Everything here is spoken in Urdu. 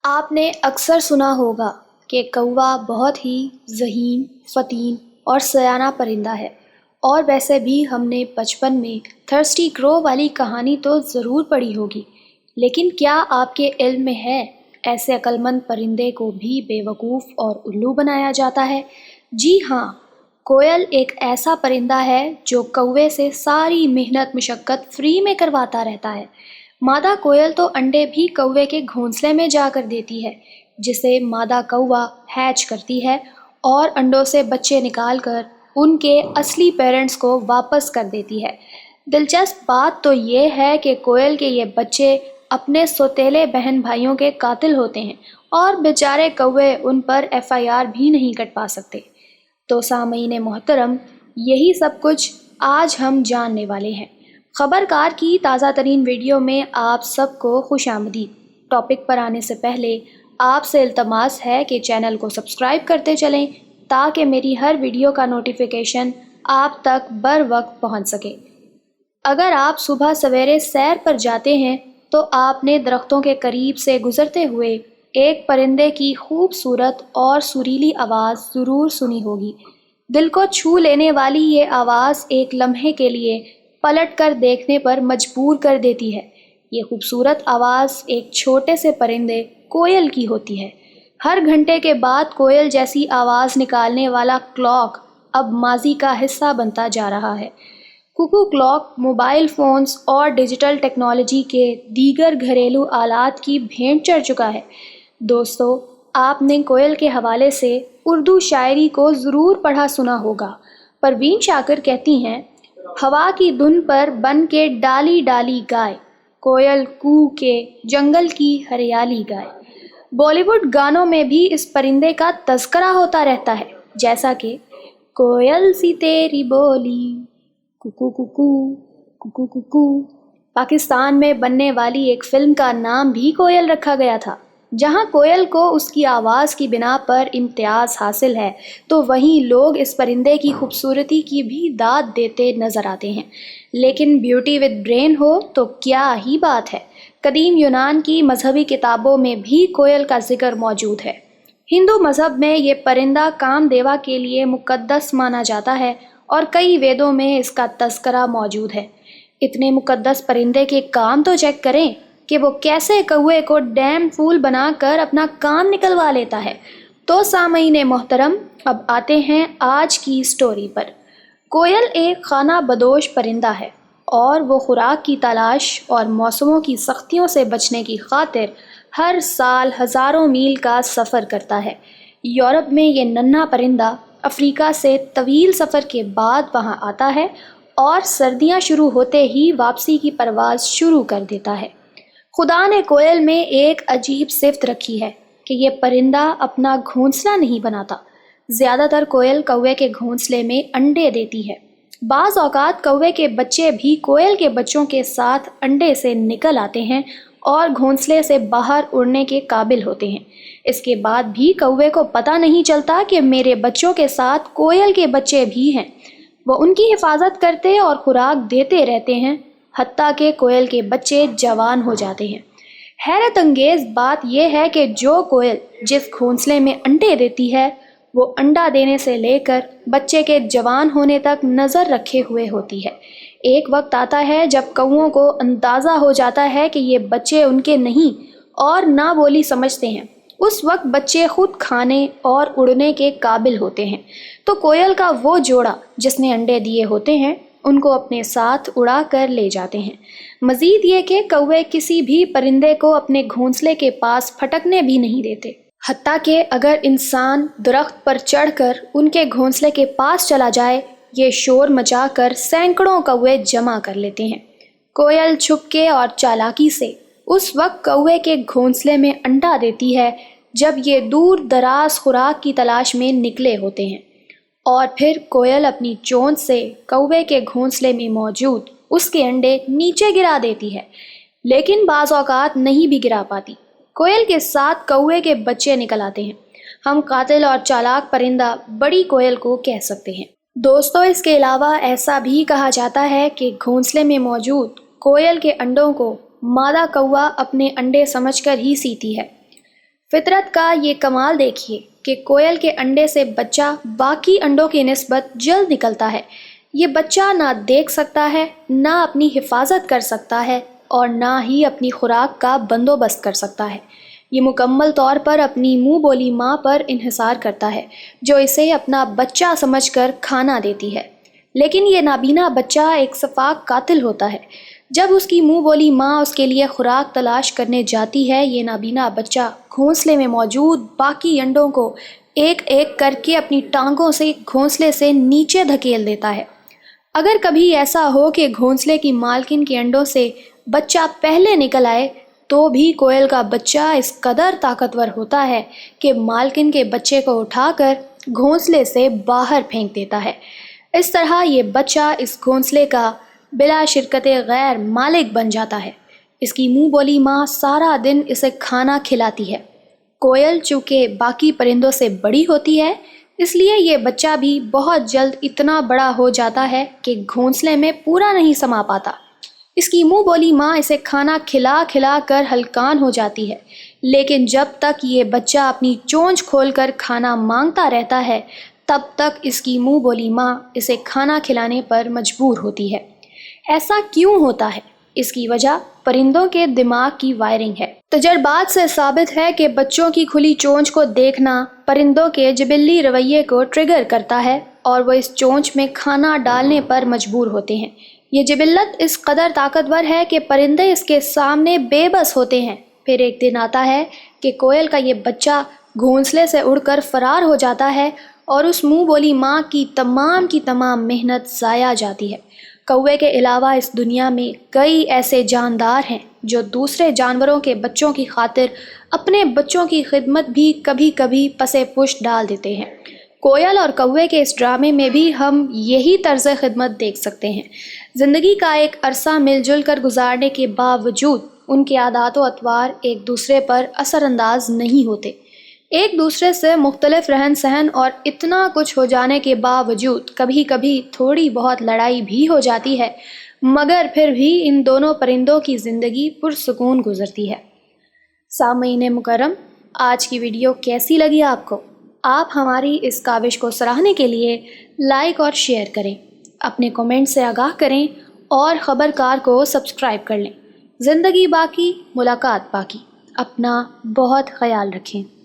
آپ نے اکثر سنا ہوگا کہ کوا بہت ہی ذہین، فطین اور سیانہ پرندہ ہے، اور ویسے بھی ہم نے بچپن میں تھرسٹی کرو والی کہانی تو ضرور پڑھی ہوگی، لیکن کیا آپ کے علم میں ہے ایسے عقلمند پرندے کو بھی بیوقوف اور الو بنایا جاتا ہے؟ جی ہاں، کوئل ایک ایسا پرندہ ہے جو کوے سے ساری محنت مشقت فری میں کرواتا رہتا ہے۔ مادہ کوئل تو انڈے بھی کوے کے گھونسلے میں جا کر دیتی ہے، جسے مادہ کوا ہیچ کرتی ہے اور انڈوں سے بچے نکال کر ان کے اصلی پیرنٹس کو واپس کر دیتی ہے۔ دلچسپ بات تو یہ ہے کہ کوئل کے یہ بچے اپنے سوتیلے بہن بھائیوں کے قاتل ہوتے ہیں، اور بیچارے کوے ان پر FIR بھی نہیں کٹ پا سکتے۔ تو سامعین محترم، یہی سب کچھ آج ہم جاننے والے ہیں۔ خبرکار کی تازہ ترین ویڈیو میں آپ سب کو خوش آمدید۔ ٹاپک پر آنے سے پہلے آپ سے التماس ہے کہ چینل کو سبسکرائب کرتے چلیں تاکہ میری ہر ویڈیو کا نوٹیفیکیشن آپ تک بر وقت پہنچ سکے۔ اگر آپ صبح سویرے سیر پر جاتے ہیں تو آپ نے درختوں کے قریب سے گزرتے ہوئے ایک پرندے کی خوبصورت اور سریلی آواز ضرور سنی ہوگی۔ دل کو چھو لینے والی یہ آواز ایک لمحے کے لیے پلٹ کر دیکھنے پر مجبور کر دیتی ہے۔ یہ خوبصورت آواز ایک چھوٹے سے پرندے کوئل کی ہوتی ہے۔ ہر گھنٹے کے بعد کوئل جیسی آواز نکالنے والا کلاک اب ماضی کا حصہ بنتا جا رہا ہے۔ کوکو کلاک موبائل فونز اور ڈیجیٹل ٹیکنالوجی کے دیگر گھریلو آلات کی بھینٹ چڑھ چکا ہے۔ دوستو، آپ نے کوئل کے حوالے سے اردو شاعری کو ضرور پڑھا سنا ہوگا۔ پروین شاکر کہتی ہیں، ہوا کی دھن پر بن کے ڈالی ڈالی گائے، کوئل کو کے جنگل کی ہریالی گائے۔ بالی ووڈ گانوں میں بھی اس پرندے کا تذکرہ ہوتا رہتا ہے، جیسا کہ کوئل سی تیری بولی کوکو کوکو کوکو کوکو۔ پاکستان میں بننے والی ایک فلم کا نام بھی کوئل رکھا گیا تھا۔ جہاں کوئل کو اس کی آواز کی بنا پر امتیاز حاصل ہے، تو وہیں لوگ اس پرندے کی خوبصورتی کی بھی داد دیتے نظر آتے ہیں۔ لیکن بیوٹی ود برین ہو تو کیا ہی بات ہے۔ قدیم یونان کی مذہبی کتابوں میں بھی کوئل کا ذکر موجود ہے۔ ہندو مذہب میں یہ پرندہ کام دیوا کے لیے مقدس مانا جاتا ہے، اور کئی ویدوں میں اس کا تذکرہ موجود ہے۔ اتنے مقدس پرندے کے کام تو چیک کریں کہ وہ کیسے کوے کو ڈیم فول بنا کر اپنا کام نکلوا لیتا ہے۔ تو سامعین محترم، اب آتے ہیں آج کی سٹوری پر۔ کوئل ایک خانہ بدوش پرندہ ہے، اور وہ خوراک کی تلاش اور موسموں کی سختیوں سے بچنے کی خاطر ہر سال ہزاروں میل کا سفر کرتا ہے۔ یورپ میں یہ ننھا پرندہ افریقہ سے طویل سفر کے بعد وہاں آتا ہے، اور سردیاں شروع ہوتے ہی واپسی کی پرواز شروع کر دیتا ہے۔ خدا نے کوئل میں ایک عجیب صفت رکھی ہے کہ یہ پرندہ اپنا گھونسلہ نہیں بناتا۔ زیادہ تر کوئل کوے کے گھونسلے میں انڈے دیتی ہے۔ بعض اوقات کوے کے بچے بھی کوئل کے بچوں کے ساتھ انڈے سے نکل آتے ہیں اور گھونسلے سے باہر اڑنے کے قابل ہوتے ہیں۔ اس کے بعد بھی کوے کو پتہ نہیں چلتا کہ میرے بچوں کے ساتھ کوئل کے بچے بھی ہیں۔ وہ ان کی حفاظت کرتے اور خوراک دیتے رہتے ہیں، حتیٰ کہ کوئل کے بچے جوان ہو جاتے ہیں۔ حیرت انگیز بات یہ ہے کہ جو کوئل جس گھونسلے میں انڈے دیتی ہے، وہ انڈا دینے سے لے کر بچے کے جوان ہونے تک نظر رکھے ہوئے ہوتی ہے۔ ایک وقت آتا ہے جب کوؤں کو اندازہ ہو جاتا ہے کہ یہ بچے ان کے نہیں اور نہ بولی سمجھتے ہیں۔ اس وقت بچے خود کھانے اور اڑنے کے قابل ہوتے ہیں، تو کوئل کا وہ جوڑا جس نے انڈے دیے ہوتے ہیں ان کو اپنے ساتھ اڑا کر لے جاتے ہیں۔ مزید یہ کہ کوے کسی بھی پرندے کو اپنے گھونسلے کے پاس پھٹکنے بھی نہیں دیتے، حتیٰ کہ اگر انسان درخت پر چڑھ کر ان کے گھونسلے کے پاس چلا جائے، یہ شور مچا کر سینکڑوں کوے جمع کر لیتے ہیں۔ کوئل چھپکے اور چالاکی سے اس وقت کوے کے گھونسلے میں انڈا دیتی ہے جب یہ دور دراز خوراک کی تلاش میں نکلے ہوتے ہیں، اور پھر کوئل اپنی چونچ سے کوے کے گھونسلے میں موجود اس کے انڈے نیچے گرا دیتی ہے، لیکن بعض اوقات نہیں بھی گرا پاتی۔ کوئل کے ساتھ کوے کے بچے نکل آتے ہیں۔ ہم قاتل اور چالاک پرندہ بڑی کوئل کو کہہ سکتے ہیں۔ دوستو، اس کے علاوہ ایسا بھی کہا جاتا ہے کہ گھونسلے میں موجود کوئل کے انڈوں کو مادہ کوا اپنے انڈے سمجھ کر ہی سیتی ہے۔ فطرت کا یہ کمال دیکھیے کہ کوئل کے انڈے سے بچہ باقی انڈوں کی نسبت جلد نکلتا ہے۔ یہ بچہ نہ دیکھ سکتا ہے، نہ اپنی حفاظت کر سکتا ہے اور نہ ہی اپنی خوراک کا بندوبست کر سکتا ہے۔ یہ مکمل طور پر اپنی منہ بولی ماں پر انحصار کرتا ہے، جو اسے اپنا بچہ سمجھ کر کھانا دیتی ہے۔ لیکن یہ نابینا بچہ ایک شفاق قاتل ہوتا ہے۔ جب اس کی منہ بولی ماں اس کے لیے خوراک تلاش کرنے جاتی ہے، یہ نابینا بچہ گھونسلے میں موجود باقی انڈوں کو ایک ایک کر کے اپنی ٹانگوں سے گھونسلے سے نیچے دھکیل دیتا ہے۔ اگر کبھی ایسا ہو کہ گھونسلے کی مالکن کے انڈوں سے بچہ پہلے نکل آئے، تو بھی کوئل کا بچہ اس قدر طاقتور ہوتا ہے کہ مالکن کے بچے کو اٹھا کر گھونسلے سے باہر پھینک دیتا ہے۔ اس طرح یہ بچہ اس گھونسلے کا بلا شرکت غیر مالک بن جاتا ہے۔ اس کی منہ بولی ماں سارا دن اسے کھانا کھلاتی ہے۔ کوئل چونکہ باقی پرندوں سے بڑی ہوتی ہے، اس لیے یہ بچہ بھی بہت جلد اتنا بڑا ہو جاتا ہے کہ گھونسلے میں پورا نہیں سما پاتا۔ اس کی منہ بولی ماں اسے کھانا کھلا کھلا کر ہلکان ہو جاتی ہے، لیکن جب تک یہ بچہ اپنی چونچ کھول کر کھانا مانگتا رہتا ہے، تب تک اس کی منہ بولی ماں اسے کھانا کھلانے پر مجبور ہوتی ہے۔ ایسا کیوں ہوتا ہے؟ اس کی وجہ پرندوں کے دماغ کی وائرنگ ہے۔ تجربات سے ثابت ہے کہ بچوں کی کھلی چونچ کو دیکھنا پرندوں کے جبلی رویے کو ٹریگر کرتا ہے اور وہ اس چونچ میں کھانا ڈالنے پر مجبور ہوتے ہیں۔ یہ جبلت اس قدر طاقتور ہے کہ پرندے اس کے سامنے بے بس ہوتے ہیں۔ پھر ایک دن آتا ہے کہ کوئل کا یہ بچہ گھونسلے سے اڑ کر فرار ہو جاتا ہے اور اس منہ بولی ماں کی تمام محنت ضائع جاتی ہے۔ کوے کے علاوہ اس دنیا میں کئی ایسے جاندار ہیں جو دوسرے جانوروں کے بچوں کی خاطر اپنے بچوں کی خدمت بھی کبھی کبھی پسے پشت ڈال دیتے ہیں۔ کوئل اور کوے کے اس ڈرامے میں بھی ہم یہی طرز خدمت دیکھ سکتے ہیں۔ زندگی کا ایک عرصہ مل جل کر گزارنے کے باوجود ان کے عادات و اطوار ایک دوسرے پر اثر انداز نہیں ہوتے۔ ایک دوسرے سے مختلف رہن سہن اور اتنا کچھ ہو جانے کے باوجود کبھی کبھی تھوڑی بہت لڑائی بھی ہو جاتی ہے، مگر پھر بھی ان دونوں پرندوں کی زندگی پرسکون گزرتی ہے۔ سامعین مکرم، آج کی ویڈیو کیسی لگی آپ کو؟ آپ ہماری اس کاوش کو سراہنے کے لیے لائک اور شیئر کریں، اپنے کومنٹ سے آگاہ کریں اور خبرکار کو سبسکرائب کر لیں۔ زندگی باقی، ملاقات باقی۔ اپنا بہت خیال رکھیں۔